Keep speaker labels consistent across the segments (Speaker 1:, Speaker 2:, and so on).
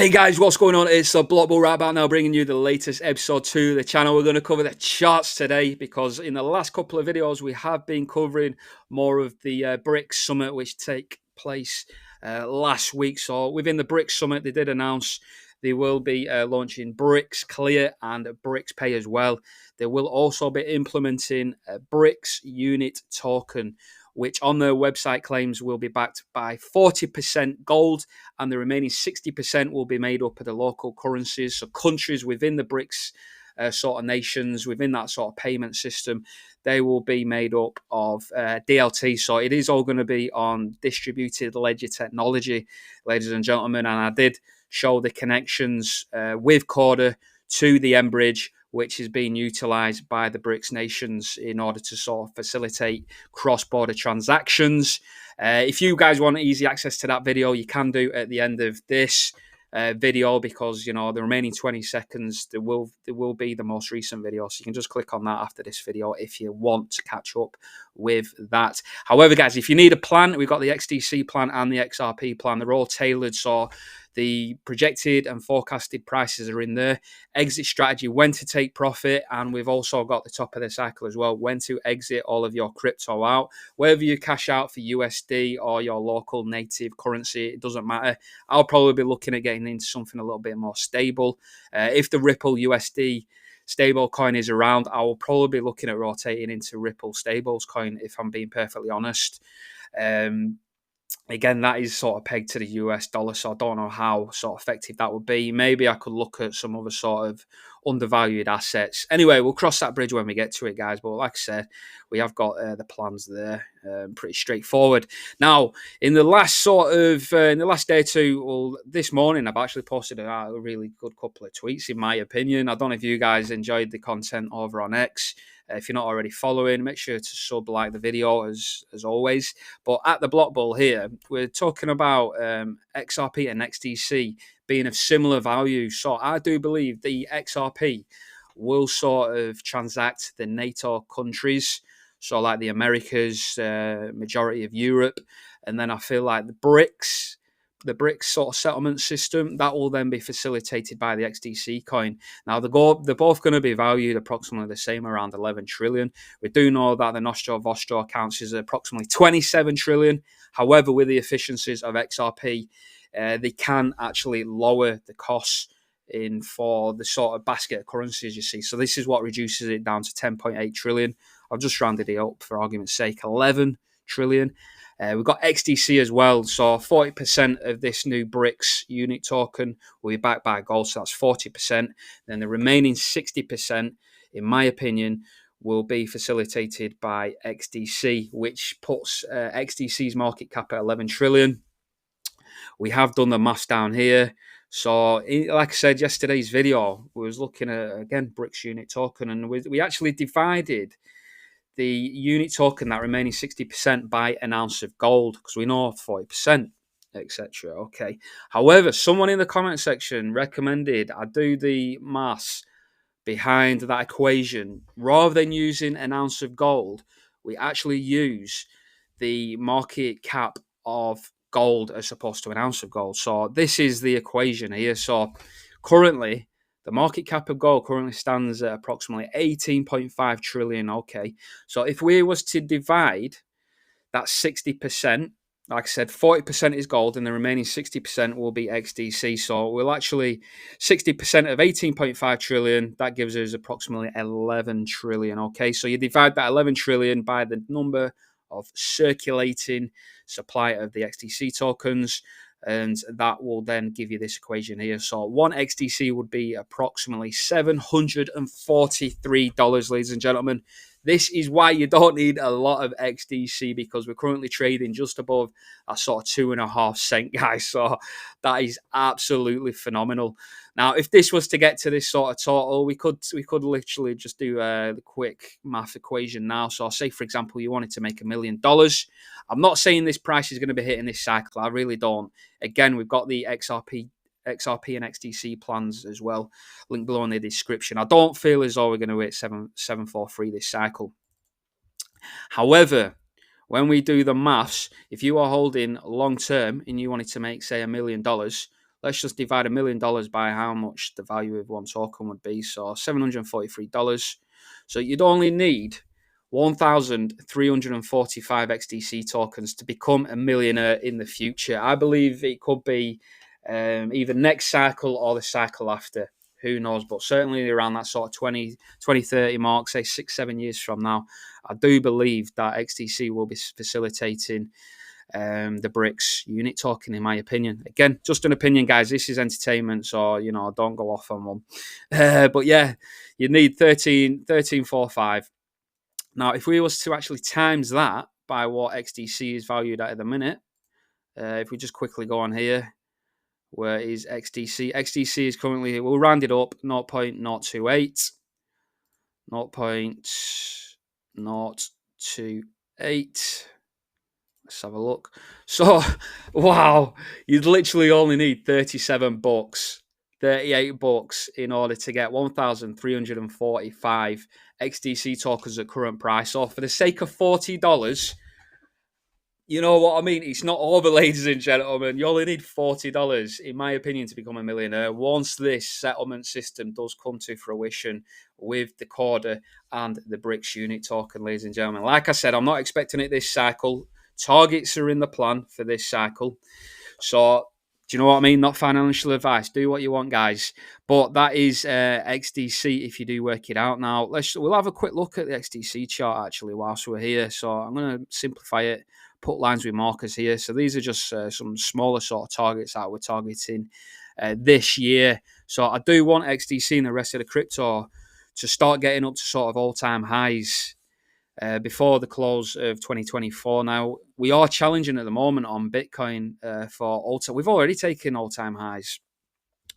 Speaker 1: Hey guys, what's going on? It's the Block Bull right about now, bringing you the latest episode to the channel. We're going to cover the charts today because in the last couple of videos we have been covering more of the BRICS summit which take place last week. So within the BRICS summit, they did announce they will be launching BRICS Clear and BRICS Pay as well. They will also be implementing a BRICS unit token, which on their website claims will be backed by 40% gold, and the remaining 60% will be made up of the local currencies. So countries within the BRICS sort of nations, within that sort of payment system, they will be made up of DLT. So it is all going to be on distributed ledger technology, ladies and gentlemen. And I did show the connections with Corda to the Bridge, which is being utilised by the BRICS nations in order to sort of facilitate cross-border transactions. If you guys want easy access to that video, you can do at the end of this video, because you know the remaining 20 seconds there will be the most recent video, so you can just click on that after this video if you want to catch up with that. However, guys, if you need a plan, we've got the XDC plan and the XRP plan. They're all tailored, so the projected and forecasted prices are in there. Exit strategy, when to take profit, and we've also got the top of the cycle as well, when to exit all of your crypto out. Whether you cash out for USD or your local native currency, it doesn't matter. I'll probably be looking at getting into something a little bit more stable. If the Ripple USD stable coin is around, I will probably be looking at rotating into Ripple stables coin, if I'm being perfectly honest. Again, that is sort of pegged to the US dollar, so I don't know how sort of effective that would be. Maybe I could look at some other sort of undervalued assets. Anyway, we'll cross that bridge when we get to it, guys. But like I said, we have got the plans there, pretty straightforward. Now, in the last day or two, well, this morning, I've actually posted a really good couple of tweets, in my opinion. I don't know if you guys enjoyed the content over on X. If you're not already following, make sure to sub, like the video as always. But at the Block Bull here, we're talking about XRP and XDC being of similar value. So I do believe the XRP will sort of transact the NATO countries, so like the Americas, majority of Europe, and then I feel like the BRICS sort of settlement system, that will then be facilitated by the XDC coin. Now, they're both going to be valued approximately the same, around 11 trillion. We do know that the Nostro Vostro accounts is approximately 27 trillion. However, with the efficiencies of XRP, they can actually lower the costs in for the sort of basket of currencies you see. So this is what reduces it down to 10.8 trillion. I've just rounded it up for argument's sake, 11 trillion. We've got XDC as well, so 40% of this new BRICS unit token will be backed by gold, so that's 40%. Then the remaining 60%, in my opinion, will be facilitated by XDC, which puts XDC's market cap at 11 trillion. We have done the maths down here. So, like I said, yesterday's video, we was looking at, again, BRICS unit token, and we actually divided the unit token, that remaining 60%, by an ounce of gold, because we know 40%, etc. Okay. However, someone in the comment section recommended I do the maths behind that equation. Rather than using an ounce of gold, we actually use the market cap of gold as opposed to an ounce of gold. So this is the equation here. So currently, the market cap of gold currently stands at approximately 18.5 trillion. Okay, so if we was to divide that 60%, like I said, 40% is gold and the remaining 60% will be XDC. So we'll actually, 60% of 18.5 trillion, that gives us approximately 11 trillion. Okay, so you divide that 11 trillion by the number of circulating supply of the XDC tokens, and that will then give you this equation here. So one XDC would be approximately $743, ladies and gentlemen. This is why you don't need a lot of XDC, because we're currently trading just above a sort of 2.5 cent, guys. So that is absolutely phenomenal. Now, if this was to get to this sort of total, we could literally just do the quick math equation now. So say, for example, you wanted to make $1 million. I'm not saying this price is going to be hitting this cycle. I really don't. Again, we've got the XRP and XDC plans as well, link below in the description. I don't feel as though we're going to hit 743 this cycle. However, when we do the maths, if you are holding long term and you wanted to make, say, $1 million, let's just divide $1 million by how much the value of one token would be. So $743. So you'd only need 1,345 XDC tokens to become a millionaire in the future. I believe it could be either next cycle or the cycle after. Who knows? But certainly around that sort of 2030 mark, say 6-7 years from now, I do believe that XDC will be facilitating the BRICS unit token, in my opinion. Again, just an opinion, guys. This is entertainment, so, don't go off on one. But yeah, you need 1345. Now, if we was to actually times that by what XDC is valued at the minute, if we just quickly go on here, where is XDC? XDC is currently, we'll round it up, 0.028. 0.028. Let's have a look. So, wow, you'd literally only need $37, $38 in order to get 1,345 XDC tokens at current price. So, for the sake of $40, you know what I mean? It's not over, ladies and gentlemen. You only need $40, in my opinion, to become a millionaire once this settlement system does come to fruition with the Corda and the BRICS unit token, ladies and gentlemen. Like I said, I'm not expecting it this cycle. Targets are in the plan for this cycle. So, do you know what I mean? Not financial advice. Do what you want, guys. But that is XDC if you do work it out. Now, we'll have a quick look at the XDC chart, actually, whilst we're here. So I'm going to simplify it, put lines with markers here. So these are just some smaller sort of targets that we're targeting this year. So I do want XDC and the rest of the crypto to start getting up to sort of all-time highs before the close of 2024. Now, we are challenging at the moment on Bitcoin for all-time. We've already taken all-time highs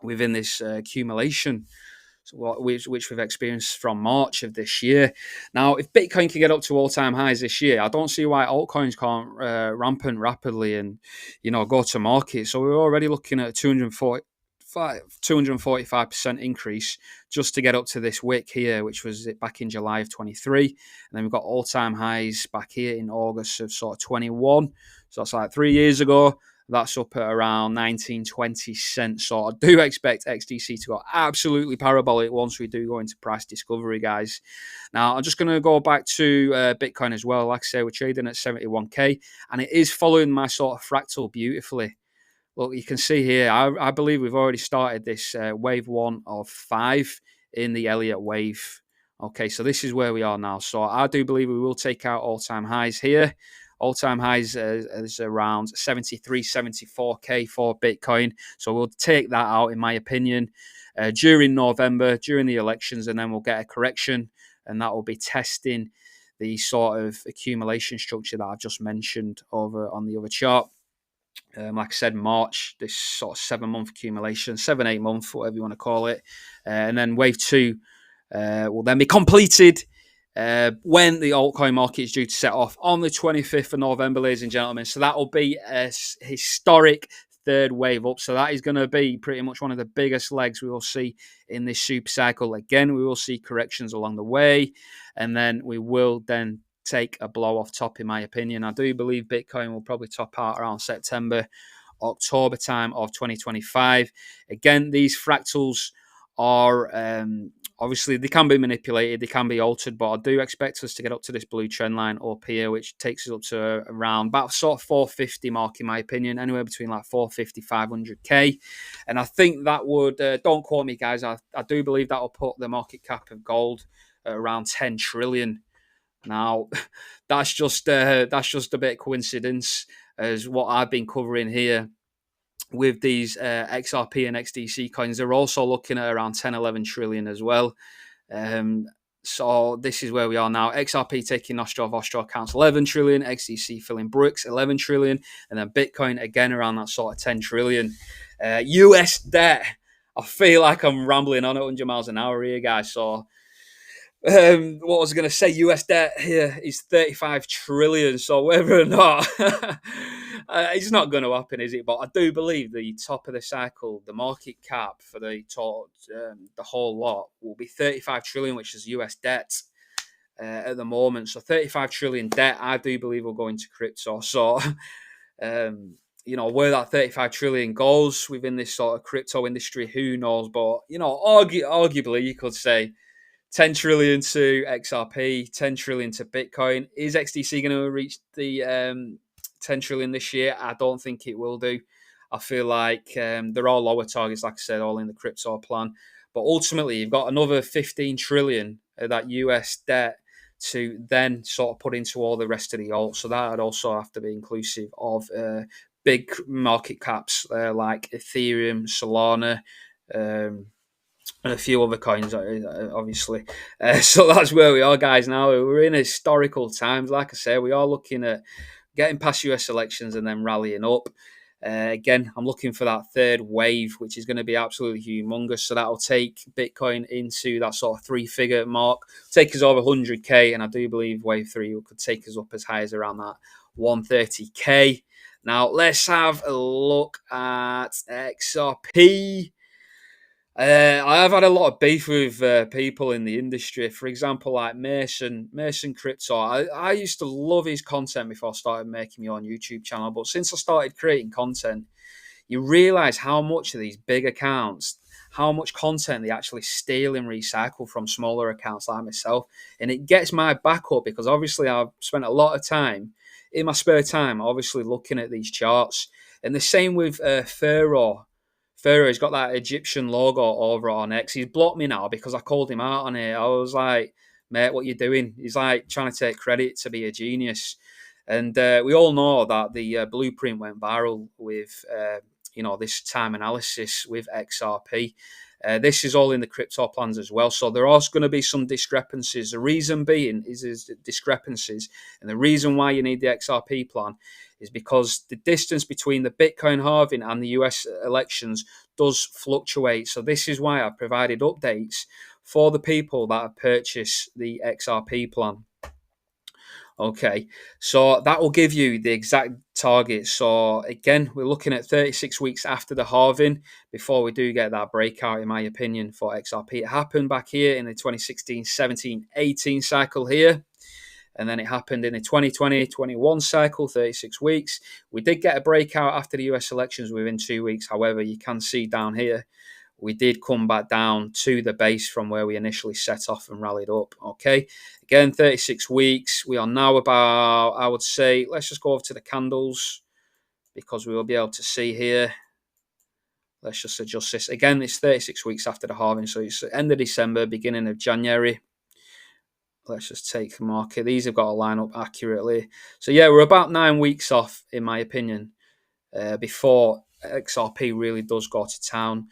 Speaker 1: within this accumulation, which we've experienced from March of this year. Now, if Bitcoin can get up to all-time highs this year, I don't see why altcoins can't rampant rapidly and, go to market. So we're already looking at 245% increase just to get up to this wick here, which was back in July of 23. And then we've got all-time highs back here in August of sort of 21. So that's like 3 years ago. That's up at around 19-20 cents. So I do expect XDC to go absolutely parabolic once we do go into price discovery, guys. Now, I'm just going to go back to Bitcoin as well. Like I say, we're trading at 71K, and it is following my sort of fractal beautifully. Look, you can see here, I believe we've already started this wave 1 of 5 in the Elliott wave. Okay, so this is where we are now. So I do believe we will take out all-time highs here. All-time highs is around 73, 74K for Bitcoin. So we'll take that out, in my opinion, during November, during the elections, and then we'll get a correction, and that will be testing the sort of accumulation structure that I've just mentioned over on the other chart. Like I said, March, this sort of 7-month accumulation, 7-8 month, whatever you want to call it. And then wave 2 will then be completed when the altcoin market is due to set off on the 25th of November, ladies and gentlemen. So that will be a historic third wave up. So that is going to be pretty much one of the biggest legs we will see in this super cycle. Again, we will see corrections along the way, and then we will then take a blow off top, in my opinion. I do believe Bitcoin will probably top out around September, October time of 2025. Again, these fractals are obviously they can be manipulated, they can be altered, but I do expect us to get up to this blue trend line up here, which takes us up to around about sort of 450 mark, in my opinion, anywhere between like 450, 500K. And I think that would, don't quote me, guys, I do believe that will put the market cap of gold at around 10 trillion. Now, that's just a bit of coincidence, as what I've been covering here with these XRP and XDC coins. They're also looking at around 10, 11 trillion as well. So this is where we are now. XRP taking Nostro accounts 11 trillion, XDC filling BRICS 11 trillion, and then Bitcoin again around that sort of 10 trillion. US debt. I feel like I'm rambling on at 100 miles an hour here, guys. So what was I going to say? US debt here is 35 trillion. So whether or not it's not going to happen, is it? But I do believe the top of the cycle, the market cap for the whole lot will be 35 trillion, which is US debt at the moment. So 35 trillion debt, I do believe will go into crypto. So where that 35 trillion goes within this sort of crypto industry, who knows? But, arguably, you could say 10 trillion to XRP, 10 trillion to Bitcoin. Is XDC going to reach the 10 trillion this year? I don't think it will do. I feel like they're all lower targets, like I said, all in the crypto plan. But ultimately, you've got another 15 trillion of that US debt to then sort of put into all the rest of the alts. So that would also have to be inclusive of big market caps like Ethereum, Solana, and a few other coins, obviously. So that's where we are, guys. Now we're in historical times. Like I say, we are looking at getting past US elections and then rallying up. Again, I'm looking for that third wave, which is going to be absolutely humongous. So that'll take Bitcoin into that sort of three-figure mark, take us over 100K, and I do believe wave 3 could take us up as high as around that 130K. Now, let's have a look at XRP. I have had a lot of beef with people in the industry. For example, like Mason Crypto. I used to love his content before I started making my own YouTube channel. But since I started creating content, you realize how much of these big accounts, how much content they actually steal and recycle from smaller accounts like myself. And it gets my back up because obviously I've spent a lot of time in my spare time, obviously looking at these charts. And the same with Pharaoh. Pharaoh's got that Egyptian logo over on X. He's blocked me now because I called him out on it. I was like, mate, what you doing? He's like trying to take credit to be a genius. And we all know that the blueprint went viral with, this time analysis with XRP. This is all in the crypto plans as well. So there are going to be some discrepancies. The reason being is discrepancies. And the reason why you need the XRP plan is because the distance between the Bitcoin halving and the US elections does fluctuate. So this is why I've provided updates for the people that have purchased the XRP plan. Okay, so that will give you the exact target. So again, we're looking at 36 weeks after the halving before we do get that breakout, in my opinion, for XRP. It happened back here in the 2016, 17, 18 cycle here. And then it happened in the 2020-21 cycle, 36 weeks. We did get a breakout after the US elections within 2 weeks. However, you can see down here, we did come back down to the base from where we initially set off and rallied up. Okay, again, 36 weeks. We are now about, I would say, let's just go over to the candles because we will be able to see here. Let's just adjust this. Again, it's 36 weeks after the halving, so it's end of December, beginning of January. Let's just take the market. These have got to line up accurately. So yeah, we're about 9 weeks off, in my opinion, before XRP really does go to town.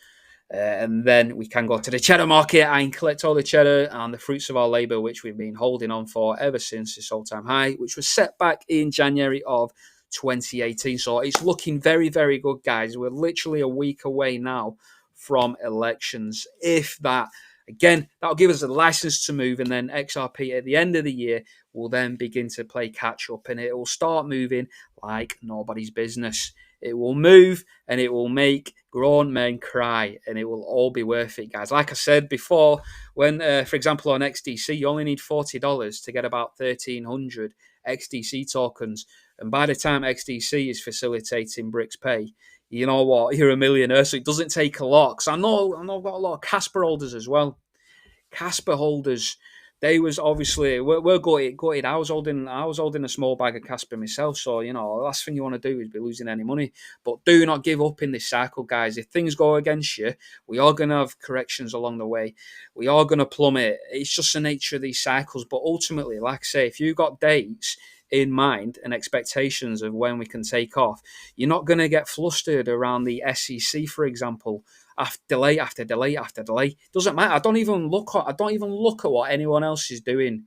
Speaker 1: And then we can go to the cheddar market and collect all the cheddar and the fruits of our labour, which we've been holding on for ever since this all-time high, which was set back in January of 2018. So it's looking very, very good, guys. We're literally a week away now from elections. If that, again, that'll give us a license to move, and then XRP at the end of the year will then begin to play catch up, and it will start moving like nobody's business. It will move and it will make grown men cry, and it will all be worth it, guys. Like I said before, when, for example, on XDC, you only need $40 to get about 1,300 XDC tokens. And by the time XDC is facilitating BRICS Pay, you know what? You're a millionaire, so it doesn't take a lot. Because I know I've got a lot of Casper holders as well. Casper holders, they was obviously we're gutted. I was holding a small bag of Casper myself, so the last thing you want to do is be losing any money. But do not give up in this cycle, guys. If things go against you, we are going to have corrections along the way. We are going to plummet. It's just the nature of these cycles. But ultimately, like I say, if you've got dates in mind and expectations of when we can take off, you're not going to get flustered around the SEC, for example. After delay after delay after delay, doesn't matter. I don't even look at what anyone else is doing.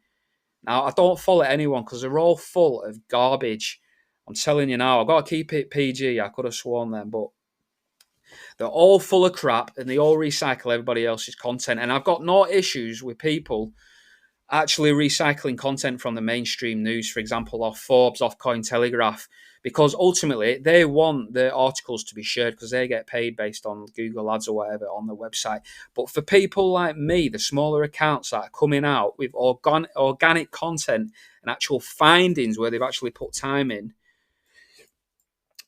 Speaker 1: Now, I don't follow anyone because they're all full of garbage. I'm telling you now, I've got to keep it PG. I could have sworn then, but they're all full of crap and they all recycle everybody else's content. And I've got no issues with people actually recycling content from the mainstream news, for example, off Forbes, off Cointelegraph, because ultimately they want the articles to be shared because they get paid based on Google ads or whatever on the website. But for people like me, the smaller accounts that are coming out with organic content and actual findings where they've actually put time in,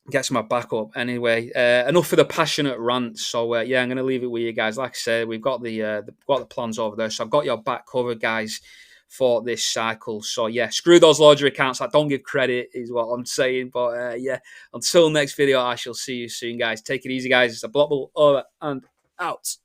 Speaker 1: gets my back up. Anyway, enough of the passionate rant. So yeah, I'm going to leave it with you guys. Like I said, we've got the plans over there. So I've got your back covered, guys, for this cycle. So yeah, screw those larger accounts. I don't give credit, is what I'm saying. But yeah, until next video, I shall see you soon, guys. Take it easy, guys. It's a Block Bubble over and out.